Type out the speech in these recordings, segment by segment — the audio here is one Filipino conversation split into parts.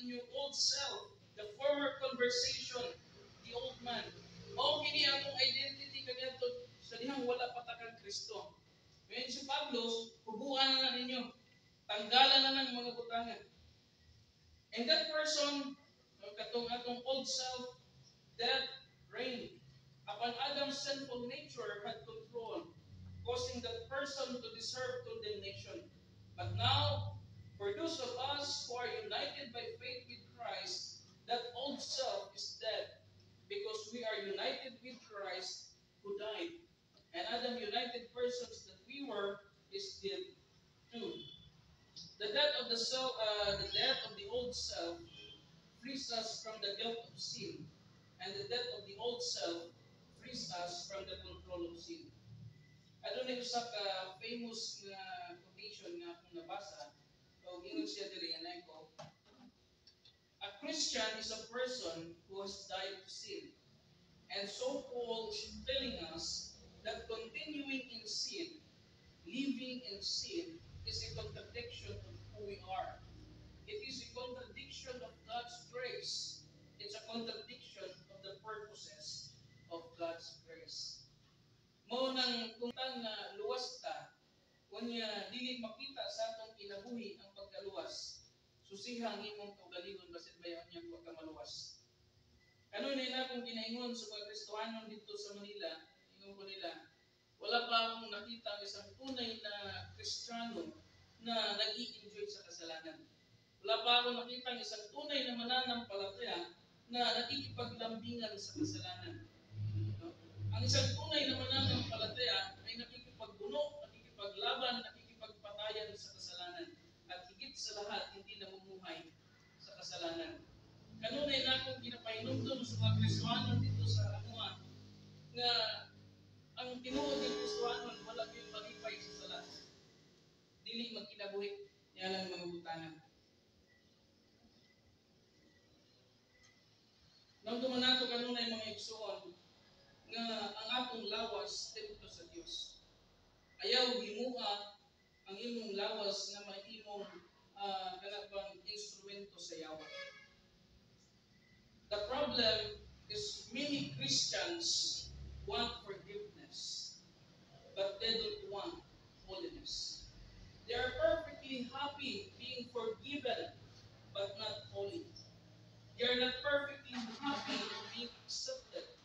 inyong old self, the former conversation, the old man. Mao kini akong identity kaniadto sa dihang wala pa ta kang Kristo. Ngayon si Pablo, hubuan na ninyo. Tanggalan na ng mga butangan. And that person, katong atong old self, death reigned. Upon Adam's sinful nature had control, causing that person to deserve condemnation. But now, for those of us who are united by faith with Christ, that old self is dead because we are united with Christ who died. And Adam united persons that we were is dead too. The death of the death of the old self frees us from the guilt of sin, and the death of the old self frees us from the control of sin. Adunay usa ka famous nga quotation nga akong nabasa, o ingon siya diri anay ko. A Christian is a person who has died to sin. And so Paul is telling us that continuing in sin, living in sin, is a contradiction of who we are. It is a contradiction of God's grace. It's a contradiction of the purposes of God's grace. Mao nang kungtang na luwas ta, kunya dili makita sa atong kinabuhi ang pagkaluwas. Susihang imong kaugalingon basit bayan niya wa ka maluwas. Ano nila kung ginaingon sa mga Kristohanon dito sa Manila, ingon ko nila, wala pa akong nakita ang isang tunay na Kristiyano na nag-i-enjoy sa kasalanan. Wala pa akong nakita ang isang tunay na mananampalataya na nakikipaglambingan sa kasalanan. Ang isang tunay na mananampalataya ay nakikipagbuno, nakikipaglaban, nakikipagpatayan sa kasalanan. At higit sa lahat, hindi namumuhay sa kasalanan. Kanunay na akong ginapahinumdum sa mga Kristohanon dito sa Amua nga ang tinuod ng Kristohanon wala kayong malipay sa sala. Dili magkinabuhi niya lang mga butangan. Nang dumanato kanunay mga igsuon nga ang atong lawas templo sa Dios. Ayaw himuha ang imong lawas na mahimong kanabang instrumento sa yawa. The problem is many Christians want forgiveness, but they don't want holiness. They are perfectly happy being forgiven, but not holy. They are not perfectly happy being accepted,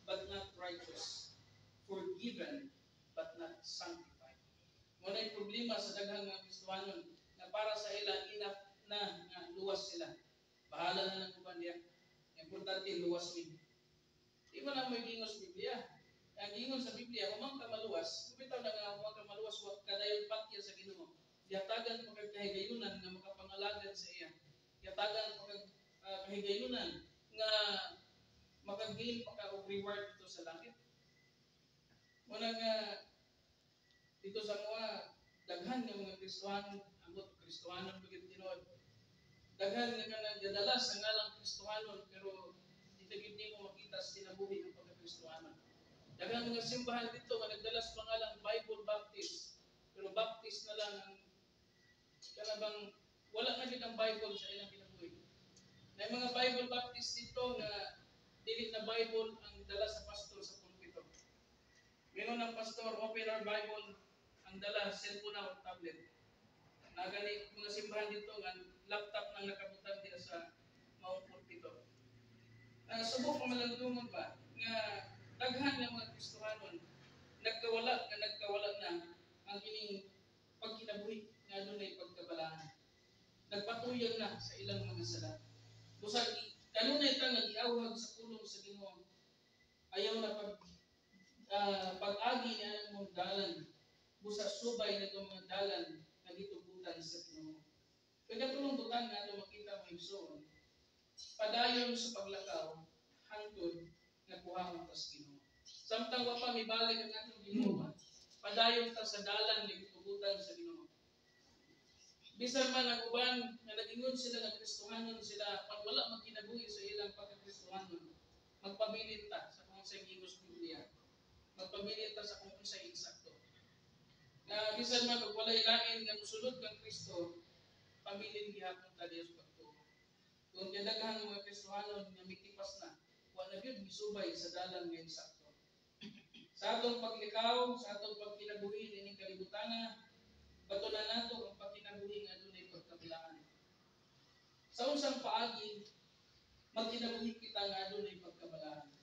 but not righteous. Forgiven, but not sanctified. Muna'y problema sa daghang mga Kristohanon na para sa ila enough na nga luwas sila. Bahala na ng uban diya. Importante luwas mi. Di man na may gingos Biblia. Ang gingon sa Biblia, humang ka maluwas, kumitaw na nga humang ka maluwas, huwag kadayon patya sa Ginoo. Yatagan magkahigayunan na makapangalagan sa iya. Yatagan magkahigayunan nga makagain pa ka og reward dito sa langit. Muna nga dito sa mga daghan nga mga Kristohanon, ambot Kristohanon bigit tinuod. Daghan nga nagdadala sa ngalang Kristohanon pero dito gid nimo makita sa kinabuhi ng pagka-Kristohanon. Daghan mga simbahan dito nga nagdala sa pangalang Bible Baptist pero Baptist na lang ang kanabang wala na gid ang Bible sa ilang kinabuhi. May mga Bible Baptist dito nga dili na Bible ang dala sa pastor sa pulpito. Meron ang pastor open our Bible ang dala cellphone o tablet. Nagani mga simbahan dito nga laptop nang nakabutang diya sa maong pulpito. Subok pa malandungon ba nga daghan ng mga Kristohanon nagkawala na ang ining pagkinabuhi nga dunay pagkabalaan. Nagpatuyang na sa ilang mga sala. Busag kanunay ta nagiawhag sa pulong sa Ginoo. Ayaw na pag-agi niya ng mga dalan. Busa subay na itong mga dalan na gitubutan sa Ginoo. Pagkatulong butang nga ito makita mo igsoon. Padayon sa paglakaw, hangtod na kuhang tas Ginoo. Samtang wa pa mibalik ang atong Ginoo, padayon ta sa dalan na gitubutan sa Ginoo. Bisan man ang uban nga nag-ingon sila nga Kristohanon sila pag wala magkinabuhi sa ilang pagka-Kristohanon, magpabilin ta sa kung sa gigos Biblia. Magpabilin ta sa kung sa eksakto. Na bisan man og walay lain nga mosulod kang Kristo, pamilin gihapon ta Dios pagtuo. Kung kadaghan mga Kristohanon nga mikipas na, wala gyud misubay sa dalan nga insakto. Sa atong paglikaw, sa atong pagkinabuhi ining kalibutan, batunan nato ang pagkinabuhi nga adunay pagkabalaan. Sa unsang paagi, magkinabuhi kita nga adunay pagkabalaan.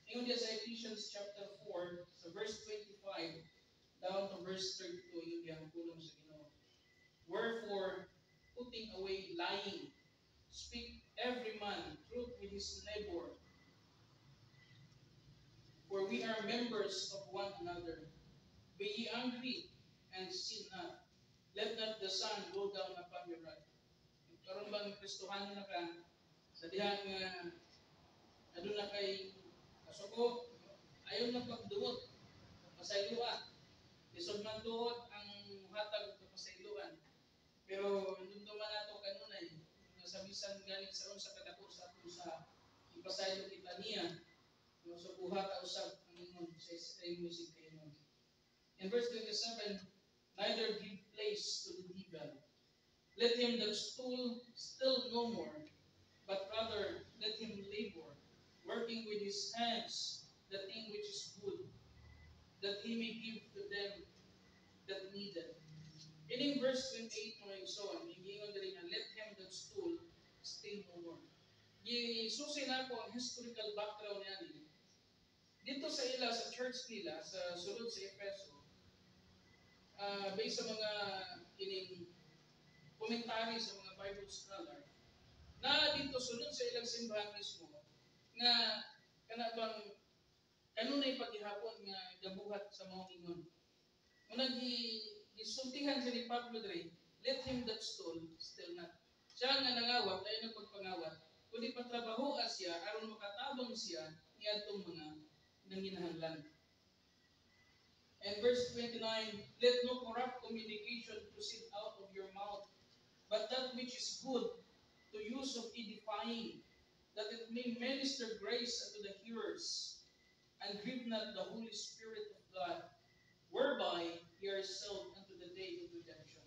Ingon diya sa Ephesians chapter 4, sa verse 25 down to verse 32, yun diya ang pulong sa Ginoo. Wherefore, putting away lying, speak every man truth with his neighbor, for we are members of one another. Be ye angry, and sin not. Let not the sun go down upon your wrath. Karon bang Kristohanon na ka, sa diha nga adun na kay kasuko, ayaw na pagduot, pasayloa. Lisod man duot ang hatag sa pasayloan. Pero nindot man nato kanunay, nasabisan galit sa unsa kadako sa ato sa ipasaylo kita niya, no sa buhat ta usab ang ingon sa music kayo. In verse 27, neither give place to the devil. Let him that stole still no more, but rather let him labor, working with his hands the thing which is good, that he may give to them that need it. In verse 28 mga igsoon, higingon diri nga let him that stole steal no more. Gisusi na ko ang historical background niya. Dito sa ila, sa church nila, sa sulod sa Efeso, based sa mga kining komentary sa mga Bible scholar, na dito sulod sa ilang simbahan mismo, nga kanabang kanunay paghihapon nga gabuhat sa mga ingon. Unang gisultihan siya ni Pablo dre, let him that stole still not. Siya nga nangawat, ay nagpagpangawat, kundi patrabahoan siya, aron makatabang siya niadtong mga nanginahanglan. And verse 29, let no corrupt communication proceed out of your mouth, but that which is good, to use of edifying, that it may minister grace unto the hearers, and grieve not the Holy Spirit of God, whereby ye are sealed unto the day of redemption.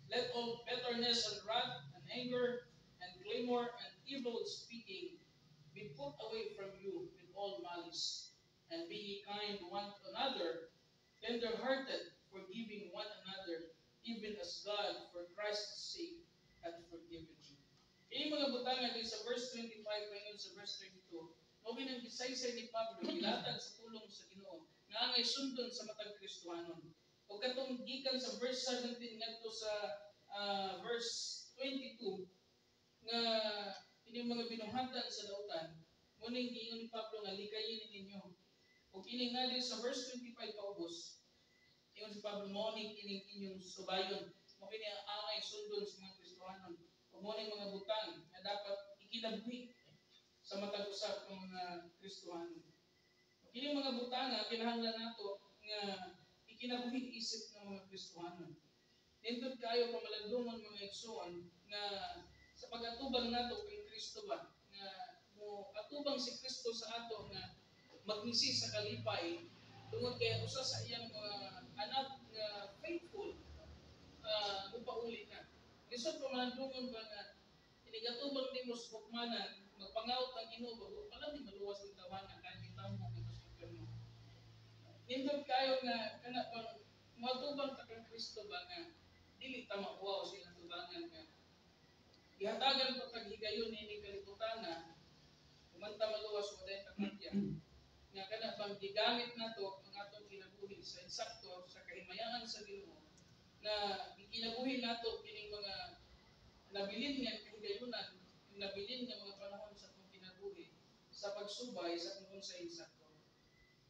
Let all bitterness and wrath and anger and clamor and evil speaking be put away from you with all malice, and be ye kind one to another, tender-hearted, forgiving one another, even as God, for Christ's sake, hath forgiven you. Ini mga butanga din sa verse 25 ngayon sa verse 32, okay nang gisaysay ni Pablo, gilatag sa tulong sa Ginoo, nga angay sundon sa matag Kristohanon. O katong gikan sa verse 17 ngadto sa verse 22, nga ini mga binuhatan sa dautan, muning giingon ni Pablo nga likayin ninyo. O kini nga din sa verse 25 paubos, ingon si Pablo, muning kining inyong subayon, mo kini ang angay sundon sa mga Kristohanon. Mo ning mga butang na dapat ikinabuhi sa matag usab ng mga Kristohanon. Kini mga butang nga kinahanglan nato nga ikinabuhi isip ng mga Kristohanon. Nindot kayo pamalandungon mga igsoon nga sa pag-atubang nato kay Kristo ba nga mo atubang si Kristo sa ato nga magnisi sa kalipay tungod kay usa sa iyang mga anak nga faithful upauli na. Lisod pamalandungon ba nga inigatubang nimo sa hukmanan, magpangaot ang Ginoo bago pala di maluwas ang tawanan kahit bitaw mo ito sa impierno. Nindot kayo nga kana bang matubang ta kang Kristo ba nga dili ta makuwaw sa ilang tubangan nga ihatagan pa paghigayon ni kalibutana umanta maluwas mo dahil kakatya nga kana bang gigamit nato ang atong kinabuhi sa insakto sa kahimayangan sa Ginoo na gikinabuhi nato kining mga nabilin nga kahigayunan, nabilin nga mga panahon sa atong kinabuhi sa pagsubay sa kung sa insakto.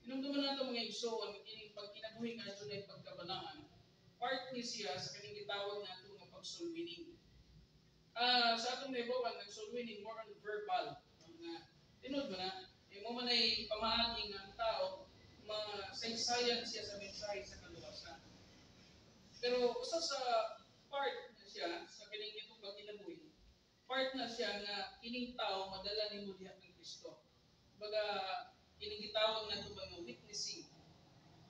Inumduman nato mga igsoon kining pagkinabuhi nga dunay pagkabalaan. Part ni siya sa kaning gitawag nato nga pagsulwining. Sa atong naibawan nagsulwining more on verbal nga tinud ba na mo man ay pamaagi nga ang tao masaysayan siya sa mensahe sa kaluwasan. Pero usa sa part na siya sa kining itong pagkinabuhi, part na siya nga kining tao madala nimo diha kang Kristo. Baga kining gitawag nato ba nga witnessing.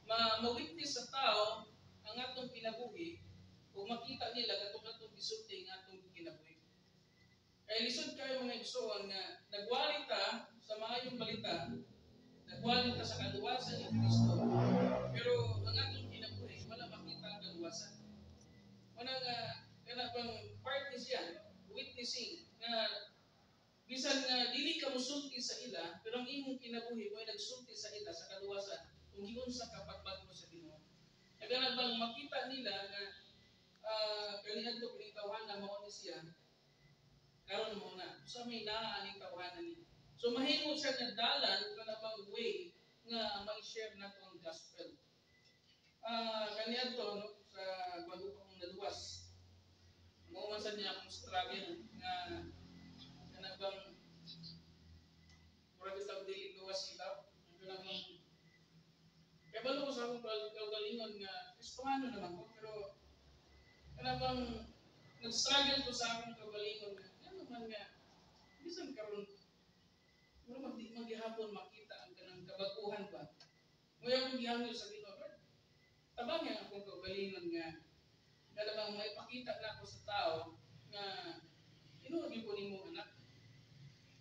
Ma-witness sa tao ang atong kinabuhi ug makita nila katong atong gisulti nga atong kinabuhi. Kaya lisod kayo mga igsoon nga nagwali ta sa maayong balita, nagwali ta sa kaluwasan ni Kristo. Pero ang atong kinabuhi wala makita ang kaluwasan. Wala nga kana bang part ni siya witnessing nga bisan nga dili ka musulti sa ila, pero ang imong kinabuhi mo ay nagsulti sa ila sa kaluwasan kung giunsa ka pagbag mo sa Ginoo. Kaya bang makita nila nga kaniadto kining tawhana mao ni siya karon mo na sa may naa aning tawhana ni. So mahimo siya nga dalan kana bang way nga mai-share nato ang gospel. Kaniadto no sa bago pa kong naluwas. Mao man sad niya akong struggle nga kana bang murag sa dili luwas sila. Kana bang kaya balo ko sa akong kaugalingon nga Kristohano naman ko pero kana bang nag-struggle ko sa akong kaugalingon nga ano man nga bisan karon mura maghihapon makita ang kanang kabaguhan ba. Moy akong gihangyo sa Ginoo. Tabang nga akong kaugalingon nga kada bang may pakita na ako sa tao nga tinuod gyud ko nimo anak.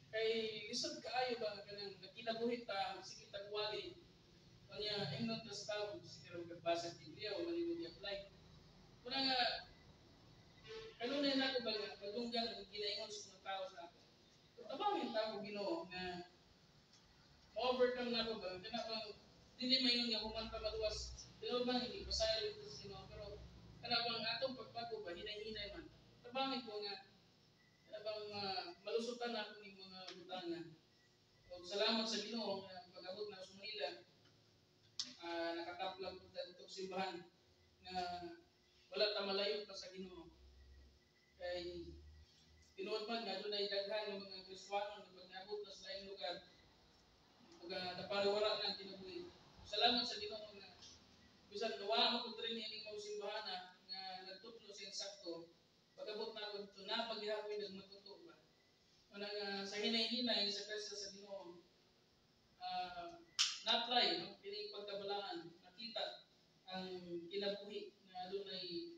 Kay lisod kaayo ba kanang nakinabuhi ta sige tagwali. Kanya ingnon ta sa tao sige ra magbasa sa Biblia o manimo i-apply. Kuna nga kanunay na ko ba nga padunggan ang ginaingon sa mga tao sa ako. Tabang yung tao Ginoo nga overcome na ko ba kana bang dili mayon nga human ta maluwas. Pero man hindi pasaylo ko sa Ginoo pero kana bang atong pagbago ba hinay-hinay man. Tabangin ko nga kana bang malusutan na ako ning mga butangan. O salamat sa Ginoo nga pag-abot na sa Manila. Nakataplag ko sa simbahan nga wala ta malayo pa sa Ginoo. Kay tinuod man nga dunay daghan ng mga Kristiyano nga pag-abot na sa laing lugar. Napariwara na ang kinabuhi. Salamat sa Ginoo nga bisan nawa mo ko training ining mga simbahan nga nagtutlo sa insakto. Pag-abot na ako dito na pagihapon nagmatuto ba. Manang sa hinay-hinay sa Kristo sa Ginoo. Na-apply no kining pagkabalaan, nakita ang kinabuhi nga adunay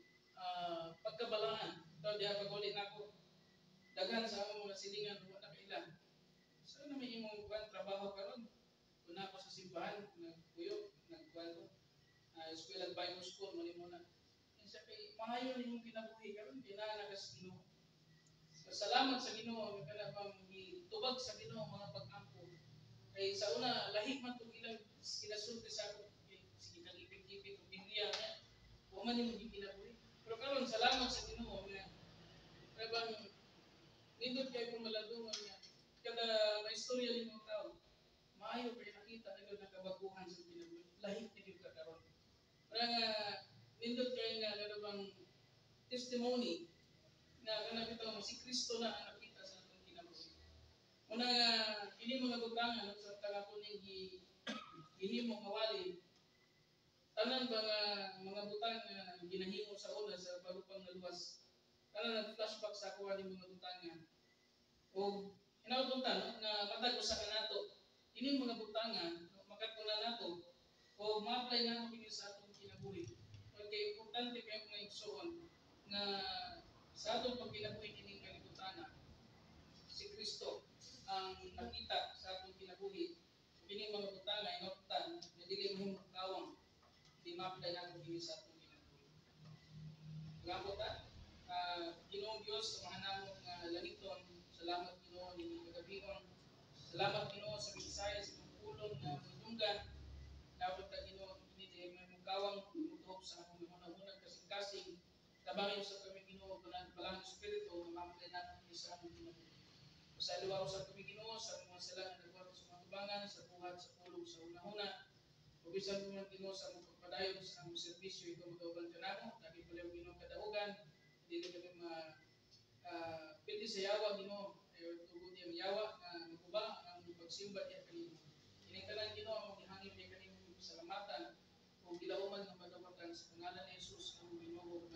pagkabalaan. Ito diha pag-uli nako. Daghan sa among mga silingan wa na kaila. Sa na may imong trabaho karon? Una ako sa simbahan, nagpuyo, nagkuan ko. Eskwela Bible School mo ni muna. Sa kay maayo nimong kinabuhi karon kinahanglan ka sa Ginoo. Salamat sa Ginoo kana bang gitubag sa Ginoo mga pag-ampo. Kay sa una lahi man tong ilang kinasulti sa ako. Sige kang ipig-ipig og Biblia nga. Wa man nimong gikinabuhi. Pero karon salamat sa Ginoo nga bang nindot kay kung maladungan nga kada may istorya nimong tao. Maayo kay nakita na gyud nakabaguhan sa kinabuhi. Lahi na gyud ka karon. Kaya nga nindot kay nga kada bang testimony nga kana bitaw si Kristo na ang nakita sa atong kinabuhi. Una nga kini mga butangan sa taga kuning gihimo mawali tanan ba nga mga butang nga ginahimo sa una sa bago pang naluwas. Tanan nag-flashback sa ako ani mga butangan. O inauduntan nga matag usa ka nato ini mga butangan makatuna nato o ma-apply na mo sa atong kinabuhi. Okay, importante kay mga igsoon nga sa atong pagkinabuhi kining kalibutan si Kristo ang nakita sa atong kinabuhi. Kining mga butanga inoptan na dili mahimong kawang di ma-apply nato kini sa atong kinabuhi. Ngamo ta Ginoong Dios sa mga namo nga langiton, salamat Ginoo nining kagabion. Salamat Ginoo sa Bisaya sa pulong nga madunggan. Dapat ta Ginoo kini di mahimong kawang mutuhog sa among hunahunag kasing-kasing. Tabangin sa kami Ginoo kanang balang espiritu nga ma-apply nato kini sa among kinabuhi. Sa liwaw sa kami Ginoo sa mga sala nga nagwat sa mga tubangan sa buhat sa pulong sa hunahuna. Bisan mo man Ginoo sa among pagpadayon sa among serbisyo ikaw magauban kanamo, lagi pala Ginoo kadaugan, dili kami pili sa yawa Ginoo, ayo tugod yang yawa nga maguba ang among pagsimba diha kanimo. Kini kanang Ginoo among gihangyo kay kanimo salamatan ug gilauman nga madawatan sa pangalan ni Jesus nga among Ginoo ug